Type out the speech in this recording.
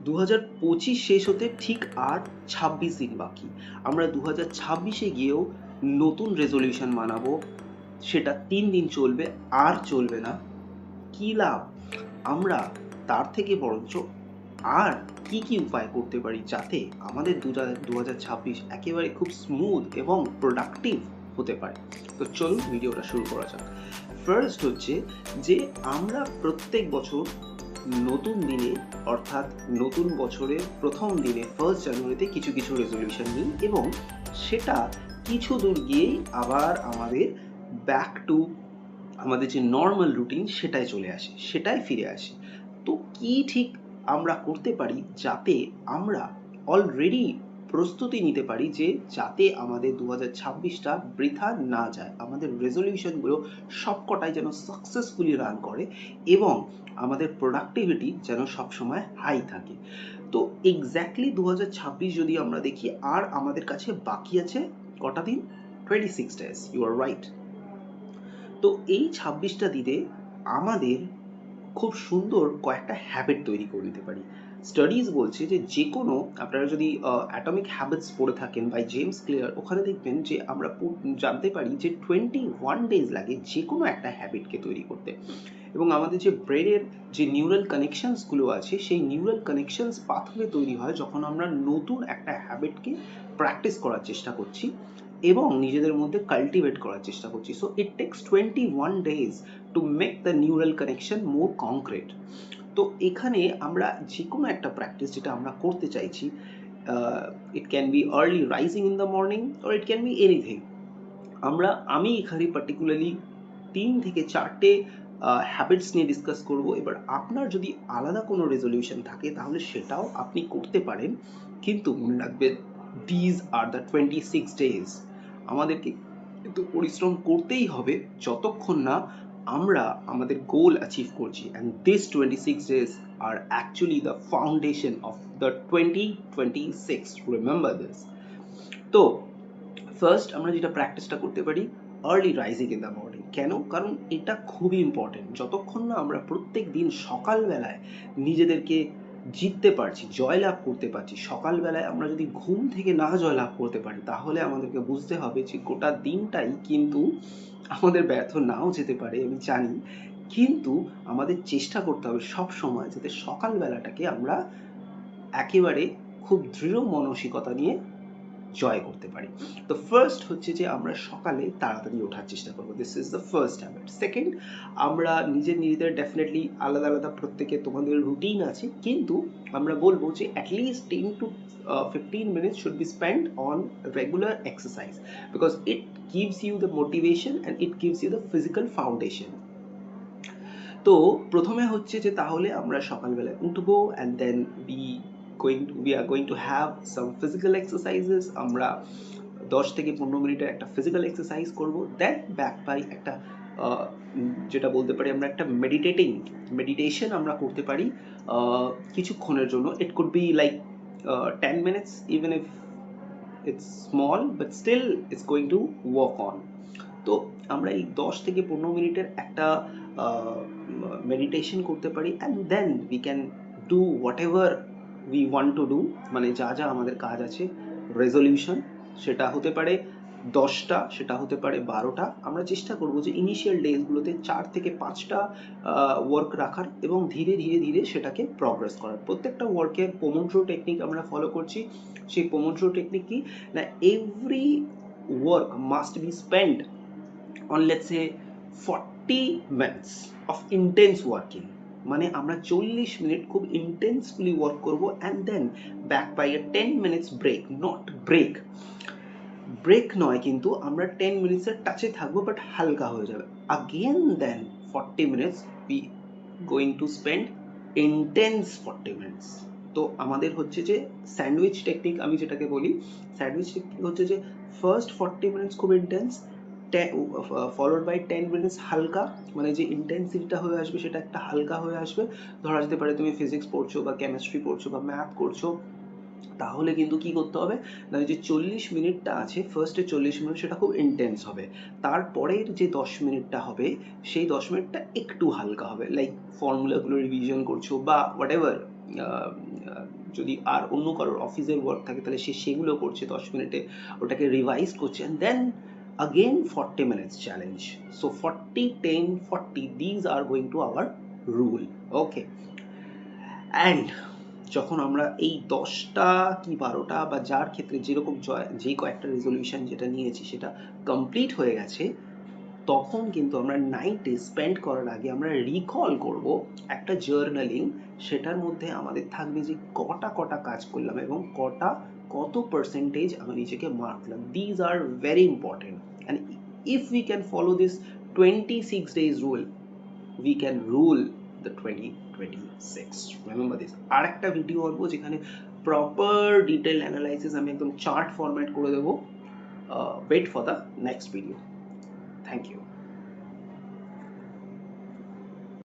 2025 শেষ হতে ঠিক আর 26 দিন বাকি। আমরা 2026-এ গিয়েও নতুন রেজলিউশন বানাবো, সেটা 3 দিন চলবে, আর চলবে না। কি লাভ? আমরা তার থেকে বরঞ্চ আর কি কি উপায় করতে পারি যাতে আমাদের 2026 একেবারে খুব স্মুথ এবং প্রোডাক্টিভ হতে পারে। তো চলুন ভিডিওটা শুরু করা যাক। ফার্স্ট হচ্ছে যে আমরা প্রত্যেক বছর নতুন দিনে, অর্থাৎ নতুন বছরের প্রথম দিনে 1 জানুয়ারিতে কিছু কিছু রেজলিউশন নিই এবং সেটা কিছু দূর গিয়েই আবার আমাদের ব্যাক টু আমাদের যে নর্মাল রুটিন সেটাই চলে আসে, সেটাই ফিরে আসে। তো কি ঠিক আমরা করতে পারি যাতে আমরা অলরেডি প্রস্তুতি নিতে পারি যে যাতে আমাদের 2026টা বৃথা না যায়, আমাদের রেজলিউশনগুলো সবকটাই যেন সাকসেসফুলি রান করে এবং আমাদের প্রোডাক্টিভিটি যেন সবসময় হাই থাকে। তো এক্স্যাক্টলি 2026 যদি আমরা দেখি, আর আমাদের কাছে বাকি আছে কটা দিন? 26 days, ইউ আর রাইট। তো এই 26টা দিনে আমাদের খুব সুন্দর কয়েকটা হ্যাবিট তৈরি করে নিতে পারি। স্টাডিজ বলছে যে যে কোনো, আপনারা যদি অ্যাটমিক হ্যাবিটস পড়ে থাকেন বাই জেমস ক্লিয়ার, ওখানে দেখবেন যে আমরা জানতে পারি যে 21 ডেজ লাগে যে কোনো একটা হ্যাবিটকে তৈরি করতে। এবং আমাদের যে ব্রেনের যে নিউরাল কানেকশনসগুলো আছে, সেই নিউরাল কানেকশনস পাথওয়ে তৈরি হয় যখন আমরা নতুন একটা হ্যাবিটকে প্র্যাকটিস করার চেষ্টা করছি এবং নিজেদের মধ্যে কাল্টিভেট করার চেষ্টা করছি। So it takes 21 days to make the neural connection more concrete. তো এখানে আমরা যে কোনো একটা প্র্যাকটিস যেটা আমরা করতে চাইছি, it can be early rising in the morning or it can be anything. আমি এখানে পার্টিকুলারলি 3 থেকে 4টে হ্যাবিটস নিয়ে ডিসকাস করব। এবার আপনার যদি আলাদা কোনো রেজলিউশন থাকে তাহলে সেটাও আপনি করতে পারেন, কিন্তু মনে রাখবেন দিজ আর দ্য 26 days। আমাদেরকে কিন্তু পরিশ্রম করতেই হবে যতক্ষণ না আমরা আমাদের গোল অ্যাচিভ করছি, অ্যান্ড দিস 26 days আর actually the foundation of the 2026, remember this. তো ফার্স্ট আমরা যেটা প্র্যাকটিসটা করতে পারি, early rising in the morning. কেন? কারণ এটা খুবই ইম্পর্টেন্ট। যতক্ষণ না আমরা প্রত্যেক দিন সকালবেলায় নিজেদেরকে জিততে পারছি, জয়লাভ করতে পারছি, সকালবেলায় আমরা যদি ঘুম থেকে না জয়লাভ করতে পারি তাহলে আমাদেরকে বুঝতে হবে যে গোটা দিনটাই কিন্তু আমাদের ব্যর্থ নাও যেতে পারে, আমি জানি, কিন্তু আমাদের চেষ্টা করতে হবে সব সময় যাতে সকালবেলাটাকে আমরা একেবারে খুব দৃঢ় মানসিকতা নিয়ে জয় করতে পারি। তো ফার্স্ট হচ্ছে যে আমরা সকালে তাড়াতাড়ি ওঠার চেষ্টা করবো, this is the first habit. Second, আমরা নিজেদের ডেফিনেটলি আলাদা আলাদা প্রত্যেকে তোমাদের রুটিন আছে, কিন্তু আমরা বলবো যে at least 10 to 15 minutes should be spent on regular exercise because it gives you the motivation and it gives you the physical foundation. তো প্রথমে হচ্ছে যে তাহলে আমরা সকালবেলায় উঠবো and then we are going to have some physical exercises. আমরা 10 থেকে 15 মিনিটের একটা ফিজিক্যাল এক্সারসাইজ করব, দেন ব্যাক বাই একটা যেটা বলতে পারি আমরা একটা মেডিটেশন আমরা করতে পারি কিছুক্ষণের জন্য। It could be like 10 minutes, even if it's small but still it's going to work on. তো আমরা এই 10 থেকে 15 মিনিটের একটা মেডিটেশন করতে পারি and then we can do whatever we want to do, মানে যা যা আমাদের কাজ আছে। রেজলিউশন সেটা হতে পারে 10টা, সেটা হতে পারে 12টা। আমরা চেষ্টা করব যে ইনিশিয়াল ডেজগুলোতে 4 থেকে 5টা ওয়ার্ক রাখার এবং ধীরে ধীরে ধীরে সেটাকে প্রগ্রেস করার। প্রত্যেকটা ওয়ার্কের পোমোড্রো টেকনিক আমরা ফলো করছি। সেই পোমোড্রো টেকনিক কি না, every work must be spent on, let's say, 40 minutes of intense working. মানে আমরা 40 মিনিট খুব ইন্টেন্সফুলি ওয়ার্ক করব and then back by a 10 minutes break, not break নয়, কিন্তু আমরা 10 মিনিটসের টাচে থাকবো বাট হালকা হয়ে যাবে। Again then 40 minutes we going to spend intense 40 minutes। তো আমাদের হচ্ছে যে স্যান্ডউইচ টেকনিক, আমি যেটাকে বলি স্যান্ডউইচ টেকনিক হচ্ছে যে ফার্স্ট 40 minutes খুব ইন্টেন্স, ফলোড বাই 10 minutes হালকা, মানে যে ইন্টেন্সিটিটা হয়ে আসবে সেটা একটা হালকা হয়ে আসবে। ধরা যেতে পারে তুমি ফিজিক্স পড়ছো বা কেমিস্ট্রি পড়ছো বা ম্যাথ করছো, তাহলে কিন্তু কি করতে হবে না, যে 40 মিনিটটা আছে ফার্স্টে 40 মিনিট সেটা খুব ইন্টেন্স হবে, তারপরের যে 10 মিনিটটা হবে সেই 10 মিনিটটা একটু হালকা হবে, লাইক ফর্মুলাগুলো রিভিশন করছো বা হোয়াট এভার যদি আর অন্য কারোর অফিসের ওয়ার্ক থাকে তাহলে সে সেগুলো করছে 10 মিনিটে, ওটাকে রিভাইজ করছে, and then again 40 minutes challenge. So 40 10 40, these are going to our rule. Okay, and যখন আমরা এই 10টা কি 12টা বা যার ক্ষেত্রে যেরকম যে কয়েকটা রেজলিউশন যেটা নিয়েছি সেটা কমপ্লিট হয়ে গেছে, তখন কিন্তু আমরা নাইটে স্পেন্ড করার আগে আমরা রিকল করব একটা জার্নালিং, সেটার মধ্যে আমাদের থাকবে যে কটা কাজ করলাম এবং কত পার্সেন্টেজ আমি নিজেকে মার্ক দিলাম। These are very important, and if we can follow this 26 days rule, we can rule the 2026. Remember this. আর একটা ভিডিও করবো যেখানে প্রপার ডিটেল অ্যানালাইসিস আমি একদম চার্ট ফরম্যাট করে দেবো। Wait for the next video. Thank you.